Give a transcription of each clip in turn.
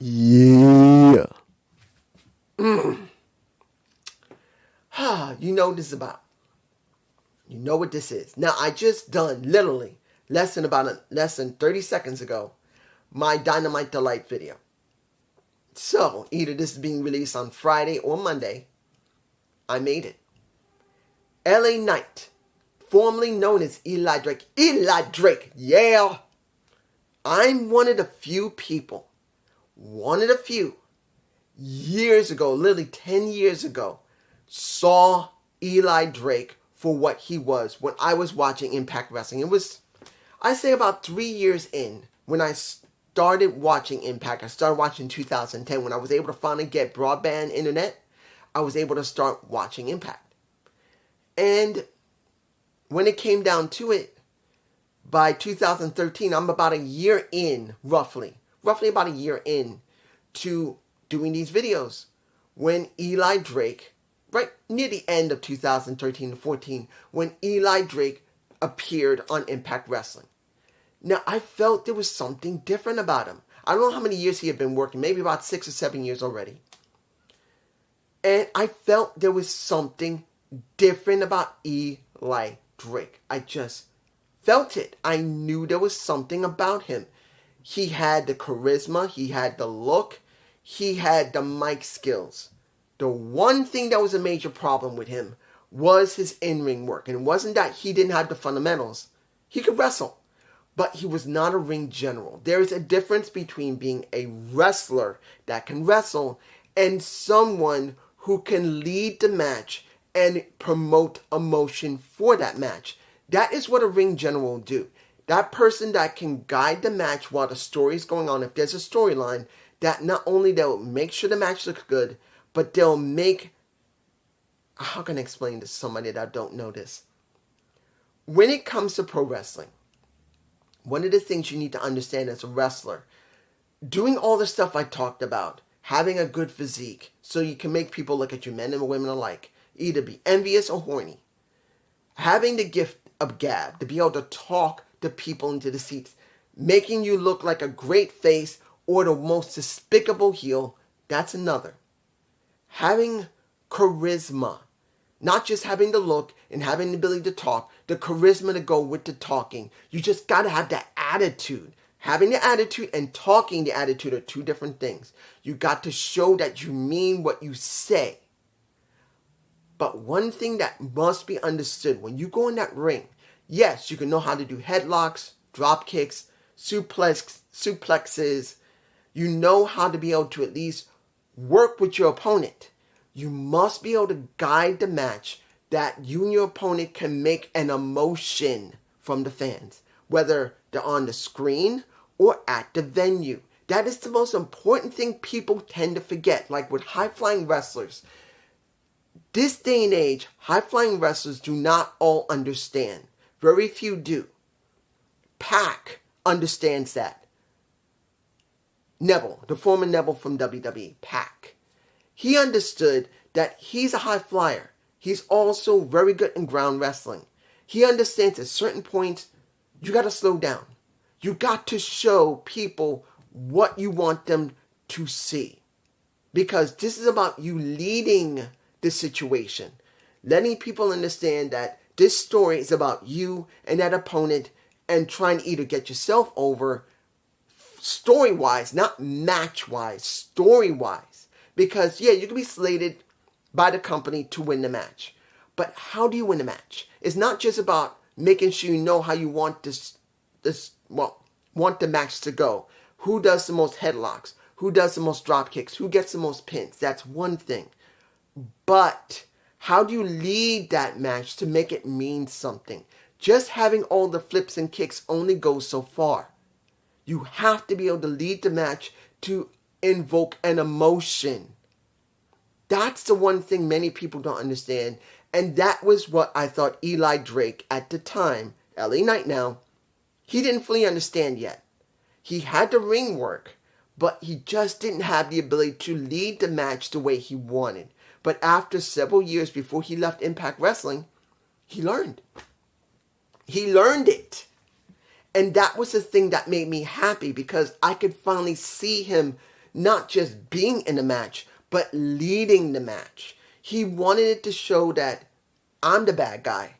Yeah. You know what this is about. You know what this is. Now, I just done, literally, less than 30 seconds ago, my Dynamite Delight video. So, either this is being released on Friday or Monday. I made it. LA Knight, formerly known as Eli Drake. Eli Drake, yeah. I'm one of the few people, years ago, literally 10 years ago, saw Eli Drake for what he was when I was watching Impact Wrestling. It was, I say, about 3 years in when I started watching Impact. I started watching in 2010 when I was able to finally get broadband internet. I was able to start watching Impact. And when it came down to it, by 2013, I'm about a year in, roughly about a year in to doing these videos. When Eli Drake, right near the end of 2013 and 14, when Eli Drake appeared on Impact Wrestling. Now, I felt there was something different about him. I don't know how many years he had been working, maybe about 6 or 7 years already. And I felt there was something different about Eli Drake. I just felt it. I knew there was something about him. He had the charisma, he had the look, he had the mic skills. The one thing that was a major problem with him was his in-ring work. And it wasn't that he didn't have the fundamentals. He could wrestle, but he was not a ring general. There is a difference between being a wrestler that can wrestle and someone who can lead the match and promote emotion for that match. That is what a ring general will do. That person that can guide the match while the story is going on, if there's a storyline, that not only they'll make sure the match looks good, but they'll make, how can I explain this to somebody that don't know this? When it comes to pro wrestling, one of the things you need to understand as a wrestler, doing all the stuff I talked about, having a good physique so you can make people look at you, men and women alike, either be envious or horny, having the gift of gab, to be able to talk the people into the seats, making you look like a great face or the most despicable heel, that's another. Having charisma, not just having the look and having the ability to talk, the charisma to go with the talking. You just got to have that attitude. Having the attitude and talking the attitude are two different things. You got to show that you mean what you say. But one thing that must be understood, when you go in that ring, yes, you can know how to do headlocks, drop kicks, suplexes. You know how to be able to at least work with your opponent. You must be able to guide the match that you and your opponent can make an emotion from the fans, whether they're on the screen or at the venue. That is the most important thing people tend to forget. Like with high-flying wrestlers, this day and age, high-flying wrestlers do not all understand. Very few do. Pac understands that. Neville, the former Neville from WWE, Pac. He understood that he's a high flyer. He's also very good in ground wrestling. He understands at certain points, you got to slow down. You got to show people what you want them to see. Because this is about you leading the situation. Letting people understand that this story is about you and that opponent and trying to either get yourself over story-wise, not match-wise, story-wise. Because, yeah, you can be slated by the company to win the match. But how do you win the match? It's not just about making sure you know how you want want the match to go. Who does the most headlocks? Who does the most drop kicks? Who gets the most pins? That's one thing. But how do you lead that match to make it mean something? Just having all the flips and kicks only goes so far. You have to be able to lead the match to invoke an emotion. That's the one thing many people don't understand. And that was what I thought Eli Drake at the time, LA Knight now, he didn't fully understand yet. He had the ring work, but he just didn't have the ability to lead the match the way he wanted. But after several years before he left Impact Wrestling, he learned. He learned it. And that was the thing that made me happy because I could finally see him not just being in the match, but leading the match. He wanted it to show that I'm the bad guy.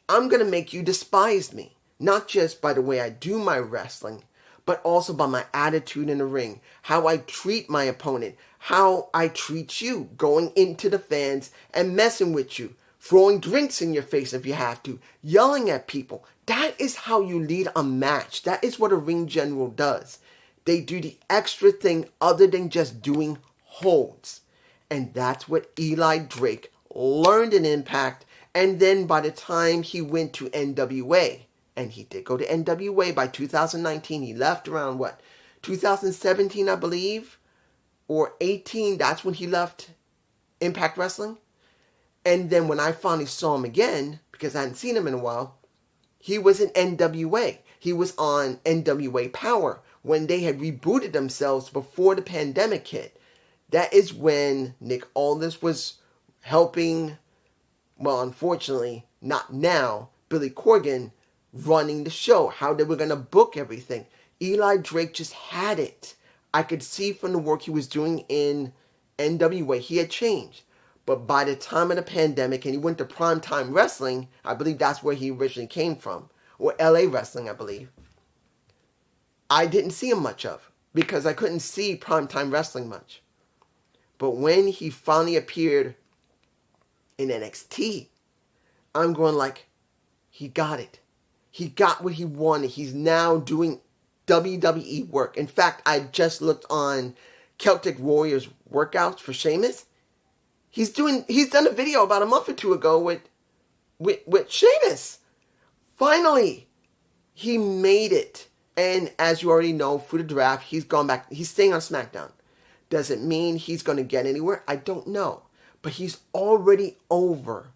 I'm going to make you despise me, not just by the way I do my wrestling, but also by my attitude in the ring, how I treat my opponent, how I treat you, going into the fans and messing with you, throwing drinks in your face if you have to, yelling at people. That is how you lead a match. That is what a ring general does. They do the extra thing other than just doing holds. And that's what Eli Drake learned in Impact. And then by the time he went to NWA, and he did go to NWA by 2019, he left around 2017, I believe, or 18, that's when he left Impact Wrestling. And then when I finally saw him again, because I hadn't seen him in a while, he was in NWA. He was on NWA Power when they had rebooted themselves before the pandemic hit. That is when Nick Aldis was helping, well, unfortunately, not now, Billy Corgan running the show, how they were going to book everything. Eli Drake just had it. I could see from the work he was doing in NWA, he had changed. But by the time of the pandemic and he went to Primetime Wrestling, I believe that's where he originally came from, or LA Wrestling, I believe, I didn't see him much of because I couldn't see Primetime Wrestling much. But when he finally appeared in NXT, I'm going like, he got it. He got what he wanted. He's now doing WWE work. In fact, I just looked on Celtic Warriors workouts for Sheamus. He's done a video about a month or two ago with Sheamus. Finally, he made it. And as you already know, through the draft, he's gone back. He's staying on SmackDown. Does it mean he's going to get anywhere? I don't know. But he's already over.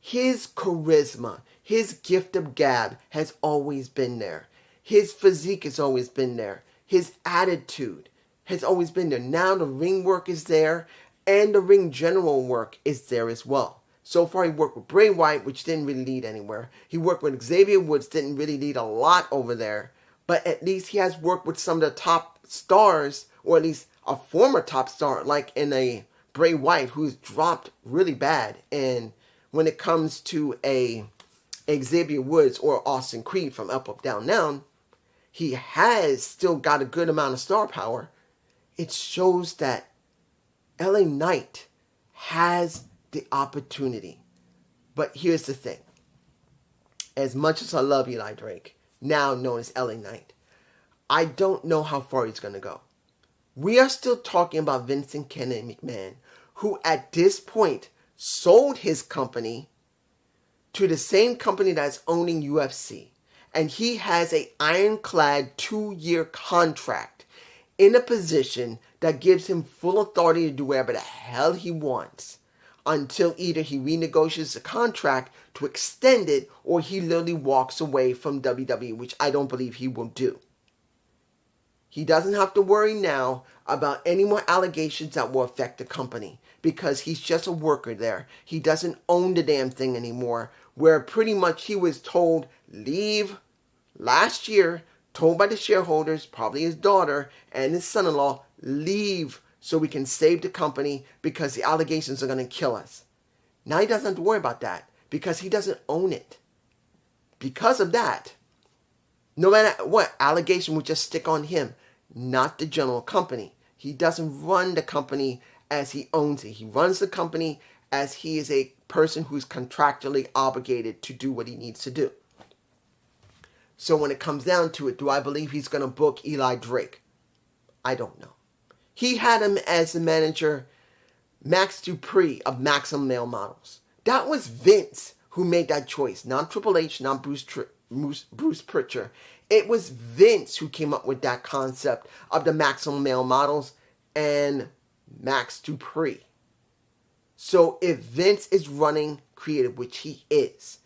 His charisma, his gift of gab has always been there. His physique has always been there. His attitude has always been there. Now the ring work is there, and the ring general work is there as well. So far he worked with Bray Wyatt, which didn't really lead anywhere. He worked with Xavier Woods, didn't really lead a lot over there. But at least he has worked with some of the top stars, or at least a former top star, like in a Bray Wyatt, who's dropped really bad. And when it comes to a Xavier Woods or Austin Creed from Up, Up, Down, Down, he has still got a good amount of star power. It shows that LA Knight has the opportunity. But here's the thing. As much as I love Eli Drake, now known as LA Knight, I don't know how far he's going to go. We are still talking about Vincent Kennedy McMahon, who at this point sold his company to the same company that's owning UFC. And he has an ironclad 2-year contract in a position that gives him full authority to do whatever the hell he wants until either he renegotiates the contract to extend it or he literally walks away from WWE, which I don't believe he will do. He doesn't have to worry now about any more allegations that will affect the company because he's just a worker there. He doesn't own the damn thing anymore, where pretty much he was told, leave last year, told by the shareholders, probably his daughter and his son-in-law, leave so we can save the company because the allegations are going to kill us. Now he doesn't have to worry about that because he doesn't own it. Because of that, no matter what, allegation will just stick on him, not the general company. He doesn't run the company as he owns it. He runs the company as he is a person who's contractually obligated to do what he needs to do. So when it comes down to it, do I believe he's going to book Eli Drake? I don't know. He had him as the manager, Max Dupree of Maximum Male Models. That was Vince who made that choice, not Triple H, not Bruce Pritchard. It was Vince who came up with that concept of the Maximum Male Models and Max Dupree. So if Vince is running creative, which he is,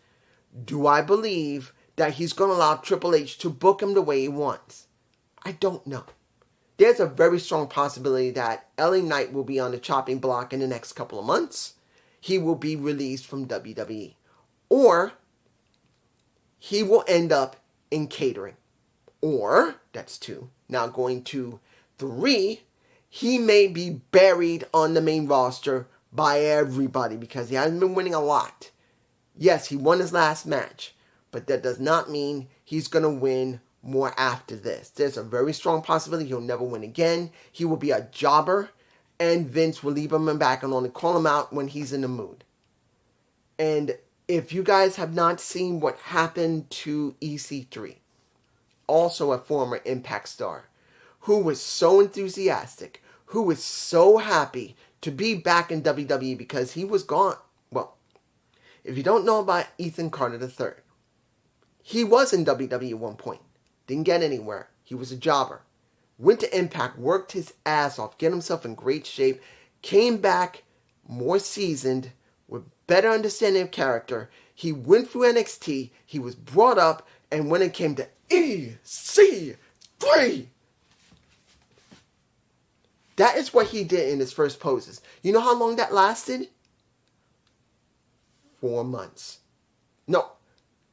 do I believe that he's going to allow Triple H to book him the way he wants? I don't know. There's a very strong possibility that LA Knight will be on the chopping block in the next couple of months. He will be released from WWE. Or he will end up in catering. Or, that's 2. Now going to 3, he may be buried on the main roster by everybody because he hasn't been winning a lot. Yes, he won his last match, but that does not mean he's going to win more after this. There's a very strong possibility he'll never win again. He will be a jobber, and Vince will leave him back and only call him out when he's in the mood. And if you guys have not seen what happened to EC3, also a former Impact star, who was so enthusiastic, who was so happy to be back in WWE because he was gone. Well, if you don't know about Ethan Carter III, he was in WWE at one point. Didn't get anywhere. He was a jobber. Went to Impact, worked his ass off, get himself in great shape, came back more seasoned, with better understanding of character. He went through NXT, he was brought up, and when it came to EC3, that is what he did in his first poses. You know how long that lasted? 4 months. No,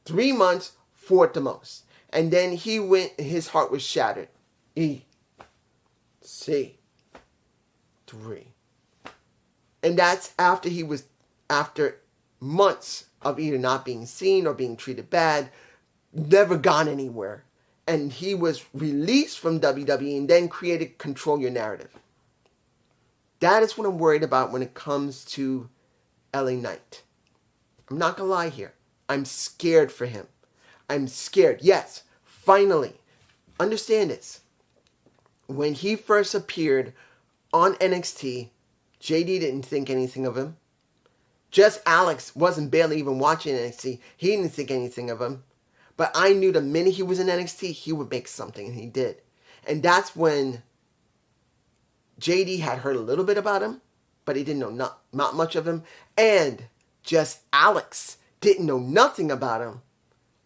3 months, 4 at the most. And then he went, his heart was shattered. EC3. And that's after months of either not being seen or being treated bad, never gone anywhere. And he was released from WWE and then created Control Your Narrative. That is what I'm worried about when it comes to LA Knight. I'm not going to lie here. I'm scared for him. I'm scared. Yes, finally. Understand this. When he first appeared on NXT, JD didn't think anything of him. Just Alex wasn't barely even watching NXT. He didn't think anything of him. But I knew the minute he was in NXT, he would make something, and he did. And that's when JD had heard a little bit about him, but he didn't know not much of him. And just Alex didn't know nothing about him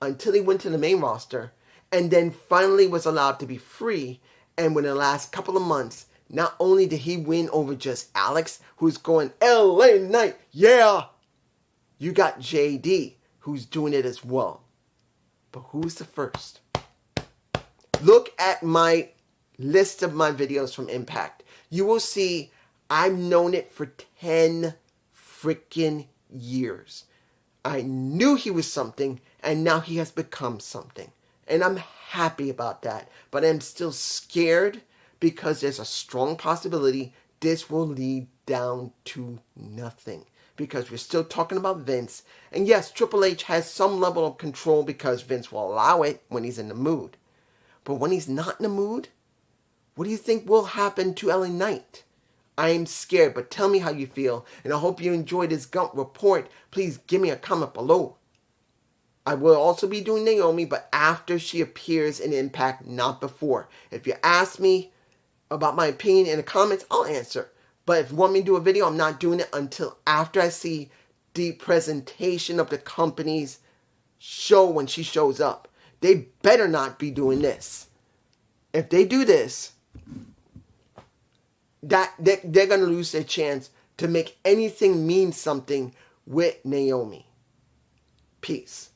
until he went to the main roster and then finally was allowed to be free. And within the last couple of months, not only did he win over just Alex, who's going, LA Knight, yeah! You got JD, who's doing it as well. But who's the first? Look at my list of my videos from Impact. You will see I've known it for 10 freaking years. I knew he was something, and now he has become something. And I'm happy about that. But I'm still scared because there's a strong possibility this will lead down to nothing. Because we're still talking about Vince. And yes, Triple H has some level of control because Vince will allow it when he's in the mood. But when he's not in the mood, what do you think will happen to LA Knight? I am scared, but tell me how you feel. And I hope you enjoyed this Gump report. Please give me a comment below. I will also be doing Naomi, but after she appears in Impact, not before. If you ask me about my opinion in the comments, I'll answer. But if you want me to do a video, I'm not doing it until after I see the presentation of the company's show when she shows up. They better not be doing this. If they do this, they're going to lose their chance to make anything mean something with Naomi. Peace.